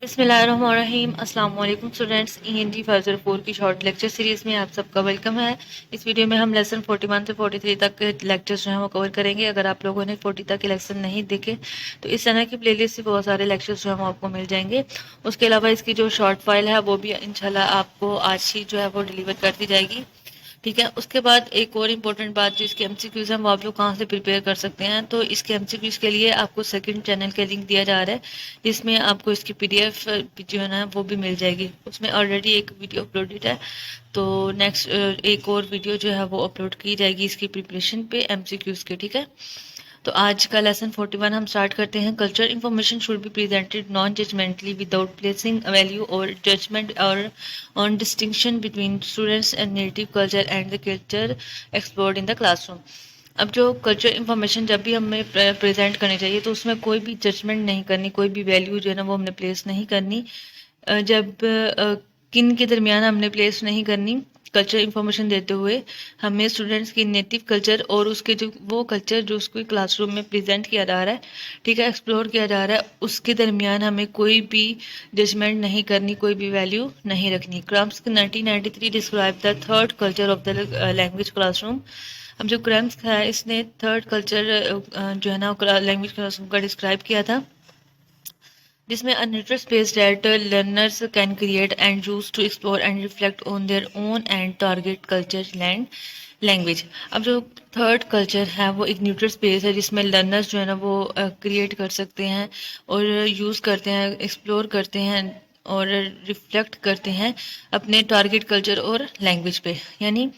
बिस्मिल्लाहिर्रहमानिर्रहीम। अस्सलाम वालेकुम स्टूडेंट्स, ENT 504 की शॉर्ट लेक्चर सीरीज़ में आप सबका वेलकम है। इस वीडियो में हम लेसन 41 से 43 तक के लेक्चर्स जो हैं वो कवर करेंगे। अगर आप लोगों ने 40 तक के लेसन नहीं देखे तो इस तरह की प्लेलिस्ट से बहुत सारे लेक्चर्स जो हैं वो आपको मिल जाएंगे। उसके अलावा इसकी जो शॉर्ट फाइल है वो भी इंशाल्लाह आपको आज ही जो है वो डिलीवर कर दी जाएगी। ठीक है, उसके बाद एक और इम्पोर्टेंट बात, जो इसके एमसीक्यूज हैं वो आप लोग कहाँ से प्रिपेयर कर सकते हैं। तो इसके एमसीक्यूज के लिए आपको सेकंड चैनल का लिंक दिया जा रहा है, जिसमें आपको इसकी पीडीएफ जो है ना वो भी मिल जाएगी। उसमें ऑलरेडी एक वीडियो अपलोडेड है, तो नेक्स्ट एक और वीडियो जो है वो अपलोड की जाएगी इसकी प्रिपरेशन पे एमसीक्यूज के। ठीक है, तो आज का लेसन 41 हम स्टार्ट करते हैं। Culture information should be presented non judgmentally without placing value और जजमेंट और on distinction between students and native culture and the culture explored in the classroom. अब जो कल्चर इन्फॉर्मेशन जब भी हमें प्रेजेंट करनी चाहिए तो उसमें कोई भी जजमेंट नहीं करनी, कोई भी वैल्यू जो है ना वो हमने प्लेस नहीं करनी। जब किन के दरमियान हमने प्लेस नहीं करनी। कल्चर इन्फॉर्मेशन देते हुए हमें स्टूडेंट्स की नेटिव कल्चर और उसके जो वो कल्चर जो उसको क्लासरूम में प्रेजेंट किया जा रहा है, ठीक है, एक्सप्लोर किया जा रहा है, उसके दरमियान हमें कोई भी जजमेंट नहीं करनी, कोई भी वैल्यू नहीं रखनी। Crumbs 1993 describe the third culture of the language classroom. अब जो क्रम्स है इसने थर्ड कल्चर जो है ना लैंग्वेज क्लासरूम का डिस्क्राइब किया था, जिसमें a neutral space that learners can create and use to explore and reflect on their own and target culture land language. अब जो थर्ड कल्चर है वो एक न्यूट्रल स्पेस है जिसमें लर्नर्स जो है ना वो क्रिएट कर सकते हैं और यूज़ करते हैं, एक्सप्लोर करते हैं और रिफ्लेक्ट करते हैं अपने टारगेट कल्चर और लैंग्वेज पे। यानी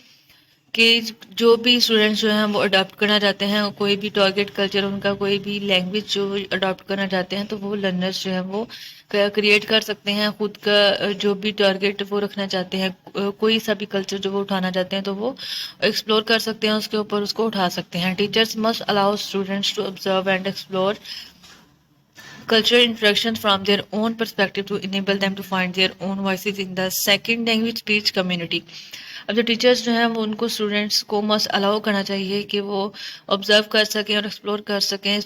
कि जो भी स्टूडेंट्स जो हैं वो अडॉप्ट करना चाहते हैं, कोई भी टारगेट कल्चर उनका, कोई भी लैंग्वेज जो अडॉप्ट करना चाहते हैं, तो वो लर्नर्स जो हैं वो क्रिएट कर सकते हैं खुद का जो भी टारगेट वो रखना चाहते हैं। कोई सा भी कल्चर जो वो उठाना चाहते हैं तो वो एक्सप्लोर कर सकते हैं, उसके ऊपर उसको उठा सकते हैं। Teachers must allow students to observe and explore cultural interactions from their own perspective to enable them to find their own voices in the second language speech community। अब जो टीचर्स जो हैं वो उनको स्टूडेंट्स को मस्ट अलाउ करना चाहिए कि वो ऑब्जर्व कर सकें और एक्सप्लोर कर सकें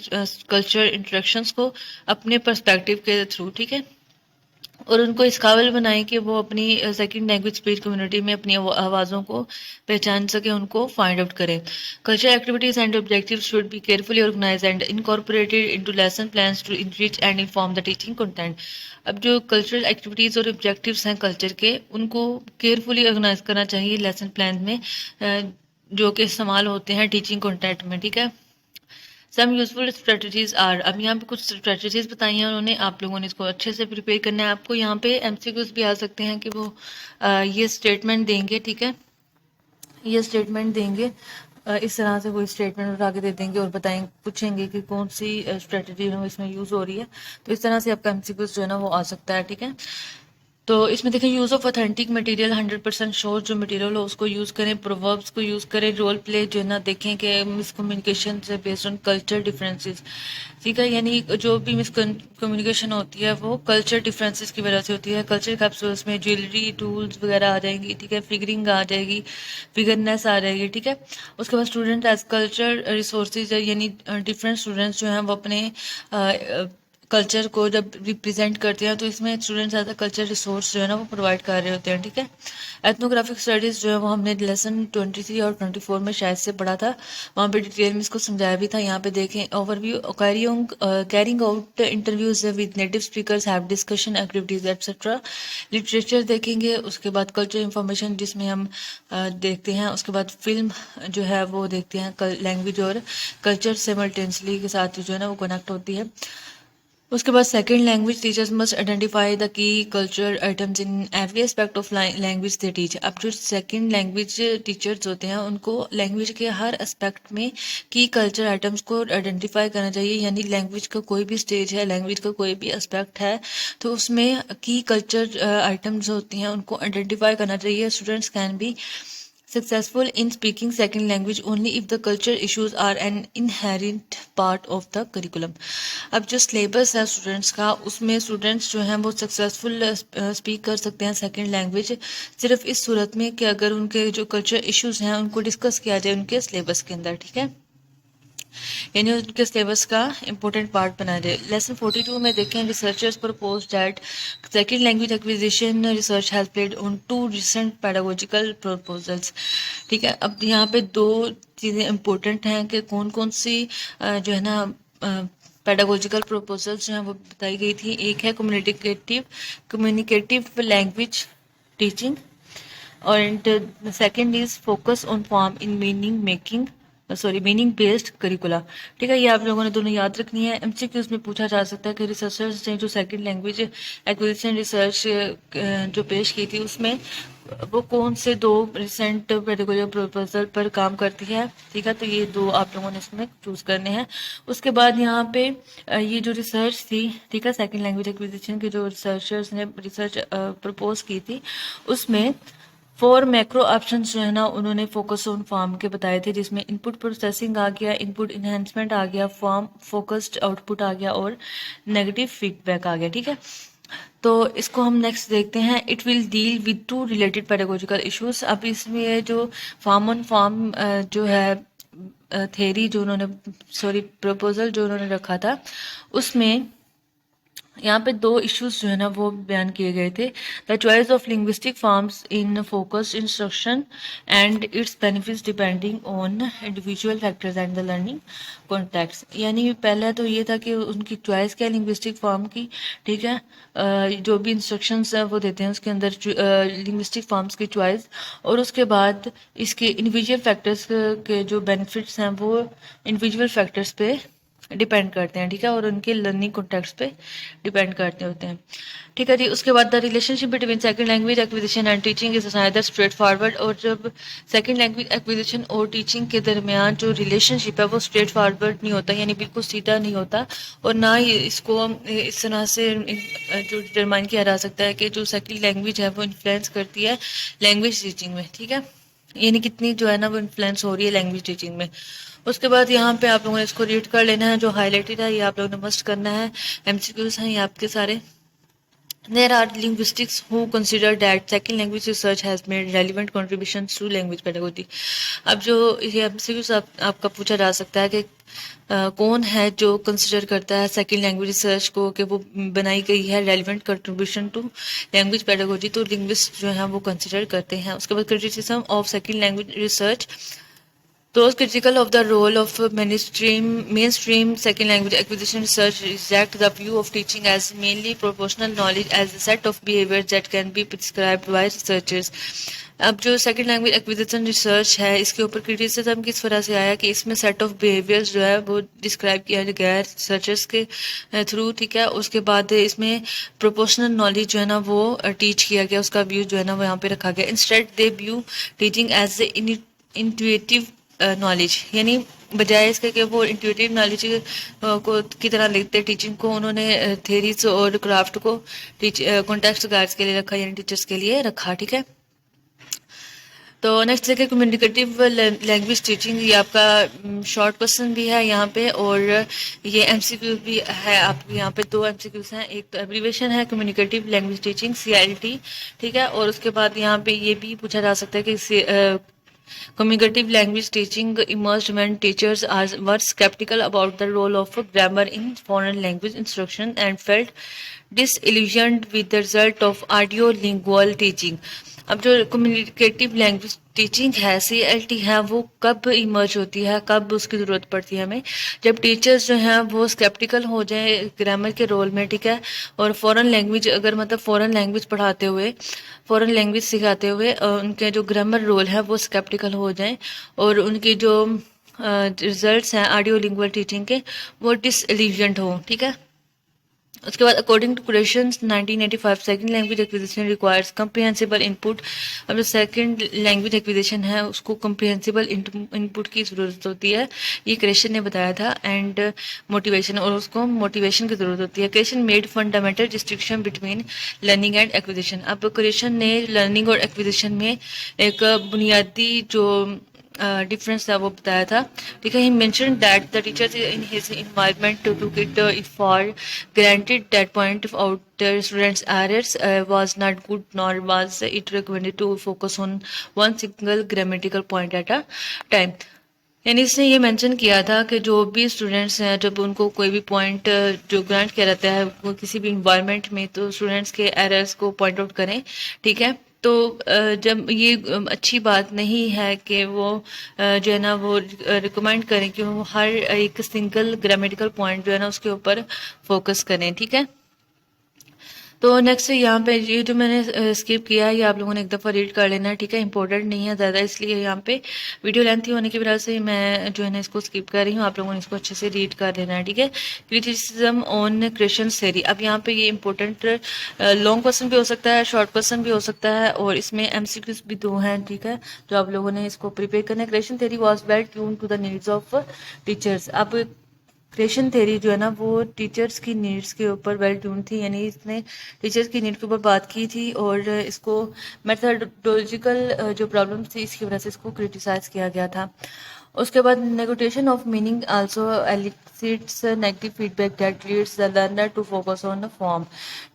कल्चरल इंटरेक्शंस को अपने पर्सपेक्टिव के थ्रू। ठीक है, और उनको इस काबिल बनाएं कि वो अपनी सेकंड लैंग्वेज स्पीच कम्युनिटी में अपनी आवाज़ों को पहचान सकें, उनको फाइंड आउट करें। Culture activities and objectives should be carefully organised and incorporated into lesson plans to enrich and inform the teaching content. अब जो कल्चरल एक्टिविटीज़ और ऑब्जेक्टिव्स हैं कल्चर के, उनको केयरफुली ऑर्गेनाइज करना चाहिए लेसन प्लान में जो कि इस्तेमाल होते हैं टीचिंग कंटेंट में। ठीक है, सम यूजफुल स्ट्रेटजीज आर, अब यहाँ पे कुछ स्ट्रेटजीज बताई हैं उन्होंने, आप लोगों ने इसको अच्छे से प्रिपेयर करना है। आपको यहाँ पे एमसीक्यूज भी आ सकते हैं कि वो ये स्टेटमेंट देंगे। ठीक है, ये स्टेटमेंट देंगे, इस तरह से कोई स्टेटमेंट उठा के दे देंगे और बताएंगे, पूछेंगे कि कौन सी स्ट्रेटजी इसमें यूज़ हो रही है। तो इस तरह से आपका एमसीक्यूज जो है ना वो आ सकता है। ठीक है, तो इसमें देखें use of authentic material 100% sure जो मटेरियल हो उसको यूज़ करें, प्रोवर्ब्स को यूज़ करें, रोल प्ले जो है ना देखें कि मिसकम्युनिकेशन से बेस्ड ऑन कल्चर डिफरेंसेस। ठीक है, यानी जो भी मिसकम्युनिकेशन होती है वो कल्चर डिफरेंसेस की वजह से होती है। कल्चर कैप्सूल्स में ज्वेलरी, टूल्स वगैरह आ जाएंगी। ठीक है, फिगरिंग आ जाएगी, फिगरनेस आ जाएगी। ठीक है, उसके बाद स्टूडेंट एज कल्चर रिसोर्सेज, यानी डिफरेंट स्टूडेंट्स जो हैं वो अपने कल्चर को जब रिप्रेजेंट करते हैं तो इसमें students as a culture resource जो है ना वो प्रोवाइड कर रहे होते हैं। ठीक है, एथनोग्राफिक स्टडीज़ जो है वो हमने लेसन 23 और 24 में शायद से पढ़ा था, वहाँ पे डिटेल में इसको समझाया भी था। यहाँ पे देखें overview, carrying out interviews with native speakers, have discussion activities etcetera. Literature देखेंगे, उसके बाद कल्चर इंफॉर्मेशन जिसमें हम देखते हैं, उसके बाद फिल्म जो है वो देखते हैं, लैंग्वेज और कल्चर सिमल्टेनियसली के साथ जो है ना वो कनेक्ट होती है। उसके बाद second language teachers must identify the key culture items in every aspect of language they teach. अब जो सेकंड लैंग्वेज टीचर्स होते हैं उनको लैंग्वेज के हर एस्पेक्ट में की कल्चर आइटम्स को आइडेंटिफाई करना चाहिए। यानी लैंग्वेज का कोई भी स्टेज है, लैंग्वेज का कोई भी एस्पेक्ट है, तो उसमें की कल्चर आइटम्स होती हैं उनको आइडेंटिफाई करना चाहिए। Students can be successful in speaking second language only if the culture issues are an inherent part of the curriculum। अब जो सिलेबस है स्टूडेंट्स का, उसमें स्टूडेंट्स जो हैं वो सक्सेसफुल स्पीक कर सकते हैं सेकंड लैंग्वेज सिर्फ इस सूरत में कि अगर उनके जो कल्चर इश्यूज हैं उनको डिस्कस किया जाए उनके सिलेबस के अंदर। ठीक है, यानी उनके सिलेबस का इम्पोर्टेंट पार्ट बना दे। लेसन 42 में देखें, researchers propose that second language acquisition research has played on 2 recent pedagogical proposals. ठीक है, अब यहाँ पे 2 चीज़ें इम्पोर्टेंट हैं कि कौन कौन सी जो है ना पेडागोजिकल प्रपोजल्स जो हैं वो बताई गई थी। एक है कम्युनिकेटिव लैंग्वेज टीचिंग, और second is focus on form in meaning based करिकुला। ठीक है, ये आप लोगों ने दोनों याद रखनी है। एमसीक्यूज में पूछा जा सकता है कि रिसर्चर्स ने जो सेकंड लैंग्वेज एक्विजिशन रिसर्च जो पेश की थी उसमें वो कौन से 2 रिसेंट पेडागोजी प्रपोजल पर काम करती है। ठीक है, तो ये 2 आप लोगों ने इसमें चूज करने हैं। उसके बाद यहाँ पे ये जो रिसर्च थी, ठीक है, सेकंड लैंग्वेज एक्विजिशन के जो रिसर्चर्स ने रिसर्च प्रपोज की थी उसमें 4 मैक्रो ऑप्शन जो है ना उन्होंने फोकस ऑन फॉर्म के बताए थे, जिसमें इनपुट प्रोसेसिंग आ गया, इनपुट इन्हेंसमेंट आ गया, फॉर्म फोकस्ड आउटपुट आ गया और नेगेटिव फीडबैक आ गया। ठीक है, तो इसको हम नेक्स्ट देखते हैं। It will deal with 2 related pedagogical issues. अब इसमें ये जो फॉर्म ऑन फॉर्म जो है थेरी जो उन्होंने प्रपोजल जो उन्होंने रखा था उसमें यहाँ पे 2 इश्यूज जो है ना वो बयान किए गए थे। The choice of linguistic forms in focused instruction and it's benefits depending on individual factors and the learning context. यानी पहला तो ये था कि उनकी चॉइस क्या है लिंग्विस्टिक फॉर्म की। ठीक है, जो भी इंस्ट्रक्शंस वो देते हैं उसके अंदर लिंग्विस्टिक फॉर्म्स की चॉइस, और उसके बाद इसके इंडिविजुअल फैक्टर्स के जो बेनिफिट्स हैं वो इंडिविजुअल फैक्टर्स पे डिपेंड करते हैं। ठीक है, और उनके लर्निंग कॉन्टेक्स्ट पे डिपेंड करते होते हैं। ठीक है जी, उसके बाद the relationship between second language acquisition and teaching is neither straight forward. और जब सेकंड लैंग्वेज एक्विजिशन और टीचिंग के दरमियान जो रिलेशनशिप है वो स्ट्रेट फॉरवर्ड नहीं होता, यानी बिल्कुल सीधा नहीं होता, और ना ही इसको इस तरह से जो डिटरमाइन किया जा सकता है कि जो सेकंड लैंग्वेज है वो इन्फ्लुएंस करती है लैंग्वेज टीचिंग में। ठीक है, यानी कितनी जो है ना वो इन्फ्लुएंस हो रही है लैंग्वेज टीचिंग में। उसके बाद यहाँ पे आप लोगों ने इसको रीड कर लेना है, जो हाईलाइटेड है ये आप लोगों ने मस्ट करना है। एमसीक्यूज हैं ये आपके सारे। There are linguists who consider that second language research has made relevant contributions to language pedagogy. अब जो ये एमसीक्यूज आपका पूछा जा सकता है कि कौन है जो कंसिडर करता है सेकंड लैंग्वेज रिसर्च को कि वो बनाई गई है relevant contribution to language pedagogy, तो लिंग्विस्ट जो है वो कंसिडर करते हैं। उसके बाद criticism of second language research. Those critical of the role of mainstream second language acquisition research reject the view of teaching as mainly proportional knowledge as a set of behaviors that can be prescribed by researchers. अब जो second language acquisition research है इसके ऊपर criticism किस तरह से आया कि इसमें सेट ऑफ बिहेवियर्स जो है वो डिस्क्राइब किया गया है रिसर्चर्स के थ्रू। ठीक है, उसके बाद इसमें प्रोपोर्शनल नॉलेज जो है ना वो टीच किया गया, उसका व्यू जो है ना वो यहाँ पे रखा गया। Instead they view teaching as a intuitive knowledge, यानी बजाय इसके कि वो इंट्यूटिव नॉलेज को की तरह लिखते हैं टीचिंग को, उन्होंने थेरीज और क्राफ्ट को कॉन्टेक्स्ट गाइड्स के लिए रखा, यानी टीचर्स के लिए रखा। ठीक है, तो नेक्स्ट देखिए कम्युनिकेटिव लैंग्वेज टीचिंग। ये आपका शॉर्ट क्वेश्चन भी है यहाँ पे, और ये एमसीक्यू भी है। आप यहाँ पे 2 एमसीक्यूज हैं, एक तो एब्रीवेशन है कम्युनिकेटिव लैंग्वेज टीचिंग CLT। ठीक है, और उसके बाद यहाँ पे ये भी पूछा जा सकता है कि communicative language teaching emerged when teachers were skeptical about the role of grammar in foreign language instruction and felt disillusioned with the result of audio-lingual teaching. अब जो कम्युनिकेटिव लैंग्वेज टीचिंग है CLT है वो कब इमर्ज होती है, कब उसकी ज़रूरत पड़ती है हमें, जब टीचर्स जो हैं वो स्केप्टिकल हो जाए ग्रामर के रोल में। ठीक है, और फॉरेन लैंग्वेज अगर मतलब फॉरेन लैंग्वेज पढ़ाते हुए फॉरेन लैंग्वेज सिखाते हुए उनके जो ग्रामर रोल है वो स्केप्टिकल हो जाए, और उनके जो रिजल्ट्स हैं ऑडियो लिंगुअल टीचिंग के वो डिसइल्यूजन्ड हो। ठीक है, उसके बाद according to Krashen's 1985 second language acquisition requires comprehensible input. अब जो सेकंड लैंग्वेज एक्विजिशन है उसको कम्प्रिहेंसिबल इनपुट की ज़रूरत होती है, ये क्वेश्चन ने बताया था, एंड मोटिवेशन, और उसको मोटिवेशन की ज़रूरत होती है। Question made fundamental distinction between learning and acquisition. अब क्वेश्चन ने लर्निंग और एक्विजिशन में एक बुनियादी जो डिफरेंस था वो बताया था। ठीक है, he mention that the teachers in his environment to it for granted that point out the students' errors was not good, nor was it recommended to focus on one single grammatical point at a time. यानी इसने ये mention किया था कि जो भी students हैं जब उनको कोई भी पॉइंट जो ग्रांट किया जाता है वो किसी भी इन्वायरमेंट में, तो स्टूडेंट्स के एरर्स को पॉइंट आउट करें। ठीक है, तो जब ये अच्छी बात नहीं है कि वो जो है ना वो रिकमेंड करें कि वो हर एक सिंगल ग्रामेटिकल पॉइंट जो है ना उसके ऊपर फोकस करें। ठीक है, तो नेक्स्ट यहाँ पे ये जो मैंने स्किप किया है ये आप लोगों ने एक दफ़ा रीड कर लेना है। ठीक है, इंपॉर्टेंट नहीं है ज़्यादा, इसलिए यहाँ पे वीडियो लेंथी होने की वजह से मैं जो है ना इसको स्किप कर रही हूँ। आप लोगों ने इसको अच्छे से रीड कर लेना है। ठीक है, क्रिटिसिज्म ऑन क्रिश्चियन थ्योरी। अब यहाँ पे ये इंपॉर्टेंट लॉन्ग क्वेश्चन भी हो सकता है, शॉर्ट क्वेश्चन भी हो सकता है, और इसमें एमसीक्यूज भी 2 हैं। ठीक है, जो आप लोगों ने इसको प्रिपेयर करना है। Christian theory was well tuned to the needs of teachers. अब क्रिएशन थ्योरी जो है ना वो टीचर्स की नीड्स के ऊपर वेल ट्यून थी, यानी इसने टीचर्स की नीड के ऊपर बात की थी, और इसको मेथडोलॉजिकल जो प्रॉब्लम थी इसकी वजह से इसको क्रिटिसाइज किया गया था। उसके बाद negotiation of meaning also elicits negative feedback that leads the learner to focus on the form.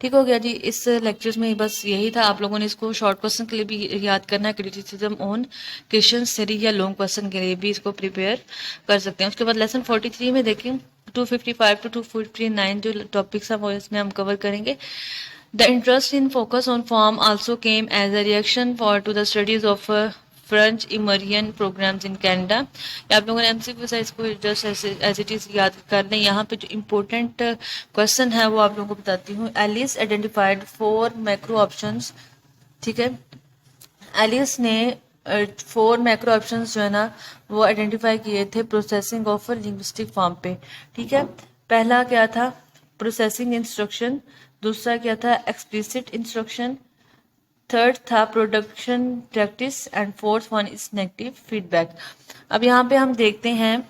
ठीक हो गया जी, इस लेक्चर्स में बस यही था। आप लोगों ने इसको शॉर्ट क्वेश्चन के लिए भी याद करना है, क्रिटिसिज्म ऑन क्रिश्चियन थ्योरी, या लॉन्ग क्वेश्चन के लिए भी इसको प्रिपेयर कर सकते हैं। उसके बाद लेसन 43 में देखें 255 टू 259 जो टॉपिक्स हैं वो इसमें हम कवर करेंगे। The interest in focus on form also came as a reaction to the studies of French immersion programs in Canada। आप लोगों ने एमसीक्यू से इसको जस्ट एज इट इज याद कर लें। यहाँ पे जो इम्पोर्टेंट क्वेश्चन है वो आप लोगों को बताती हूँ। Ellis identified 4 macro options. ठीक है, एलिस ने 4 मैक्रो ऑप्शंस जो है ना वो आइडेंटिफाई किए थे प्रोसेसिंग ऑफ लिंग्विस्टिक फॉर्म पे। ठीक है, पहला क्या था? Processing instruction. दूसरा क्या था? Explicit instruction. थर्ड था production practice, and fourth one is negative feedback. अब यहाँ पे हम देखते हैं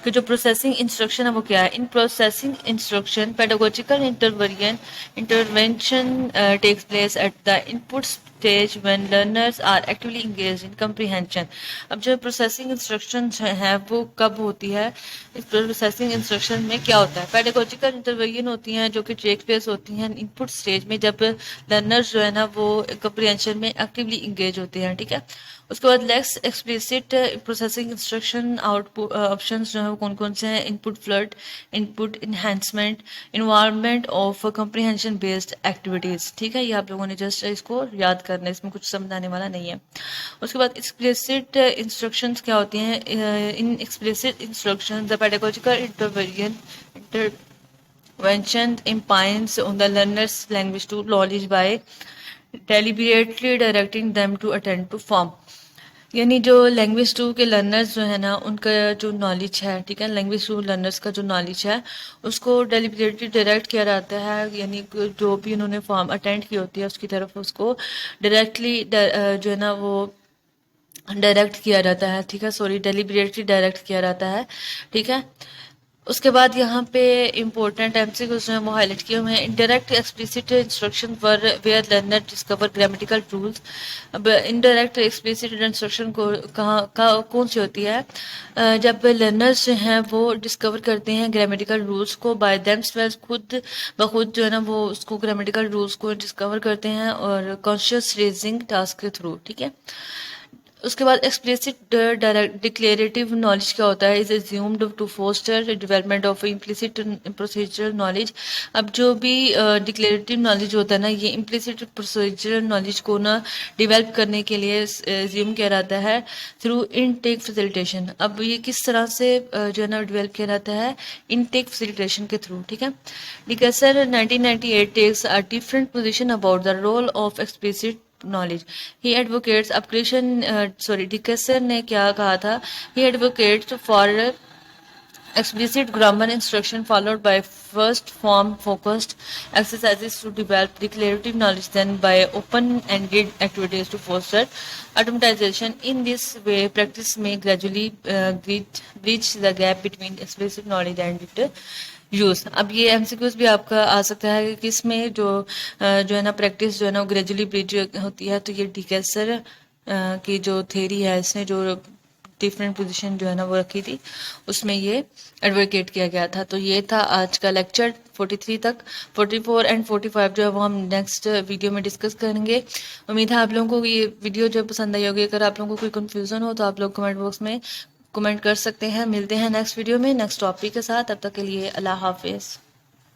कि जो प्रोसेसिंग इंस्ट्रक्शन है वो क्या है। In processing instruction pedagogical intervention takes place at the input stage when learners are actively engaged in comprehension. अब जो प्रोसेसिंग इंस्ट्रक्शन है वो कब होती है? इस प्रोसेसिंग इंस्ट्रक्शन में क्या होता है? पेडागोजिकल इंटरवेंशन होती हैं जो कि टेक्स प्लेस होती हैं इनपुट स्टेज में, जब लर्नर्स जो है ना वो कंप्रीहेंशन में एक्टिवली इंगेज होते हैं। ठीक है, उसके बाद लेक्स explicit processing instruction output options जो है वो कौन कौन से हैं? Input flood, input enhancement, environment of comprehension based activities. ठीक है, ये आप लोगों ने जस्ट इसको याद करना है, इसमें कुछ समझाने वाला नहीं है। उसके बाद एक्सप्लिसिट इंस्ट्रक्शंस क्या होती हैं? In explicit instruction the pedagogical intervention impinges on the learner's language to knowledge by deliberately directing them to attend to form। यानी जो लैंग्वेज टू के लर्नर्स जो है ना उनका जो नॉलेज है, ठीक है, लैंग्वेज टू लर्नर्स का जो नॉलेज है उसको डेलिबरेटली डायरेक्ट किया जाता है, यानी जो भी उन्होंने फॉर्म अटेंड की होती है उसकी तरफ उसको डायरेक्टली जो है ना वो डायरेक्ट किया जाता है। ठीक है, सॉरी, डेलिबरेटली डायरेक्ट किया जाता है। ठीक है, उसके बाद यहाँ पे इम्पोर्टेंट एमसीक्यूज हैं वो हाईलाइट किए हुए हैं। इनडायरेक्ट एक्सप्लिसिट इंस्ट्रक्शन पर where learner discover grammatical rules. अब इनडायरेक्ट एक्सप्लिसिट इंस्ट्रक्शन को कौन सी होती है? जब लर्नर्स जो हैं वो डिस्कवर करते हैं ग्रामेटिकल रूल्स को बाय देमसेल्व्स, खुद ब खुद जो है ना वो उसको ग्रामेटिकल रूल्स को डिस्कवर करते हैं और कॉन्शियस रीजनिंग टास्क के थ्रू। ठीक है, उसके बाद एक्सप्लिसिट डिक्लेरेटिव नॉलेज क्या होता है? Is assumed to foster development of implicit procedural knowledge. अब जो भी डिक्लेरेटिव नॉलेज होता है ना ये इम्प्लिसिट प्रोसीजरल नॉलेज को ना डेवलप करने के लिए एज्यूम किया जाता है थ्रू इनटेक फैसिलिटेशन। अब ये किस तरह से जो है ना डेवलप किया जाता है? इनटेक फैसिलिटेशन के थ्रू। ठीक है, DeKeyser 1998 takes a different position about the role of explicit knowledge. He advocates DeKeyser ने क्या कहा था? He advocates for explicit grammar instruction followed by first form focused exercises to develop declarative knowledge, then by open-ended activities to foster automatization. In this way practice may gradually bridge the gap between explicit knowledge and its use. अब ये MCQs भी आपका आ सकता है कि इसमें जो है ना प्रैक्टिस जो है ना ग्रेजुअली ब्रिज होती है, तो ये डिकैसर की जो थ्योरी है इसने जो डिफरेंट पोजीशन जो है ना वो रखी थी उसमें ये एडवोकेट किया गया था। तो ये था आज का लेक्चर 43 तक। 44 एंड 45 जो है वो हम नेक्स्ट वीडियो में डिस्कस करेंगे। उम्मीद है आप लोगों को ये वीडियो जो पसंद आई होगी। अगर आप लोगों को कोई कंफ्यूजन हो तो आप लोग कमेंट बॉक्स में कमेंट कर सकते हैं। मिलते हैं नेक्स्ट वीडियो में नेक्स्ट टॉपिक के साथ, तब तक के लिए अल्लाह हाफिज़।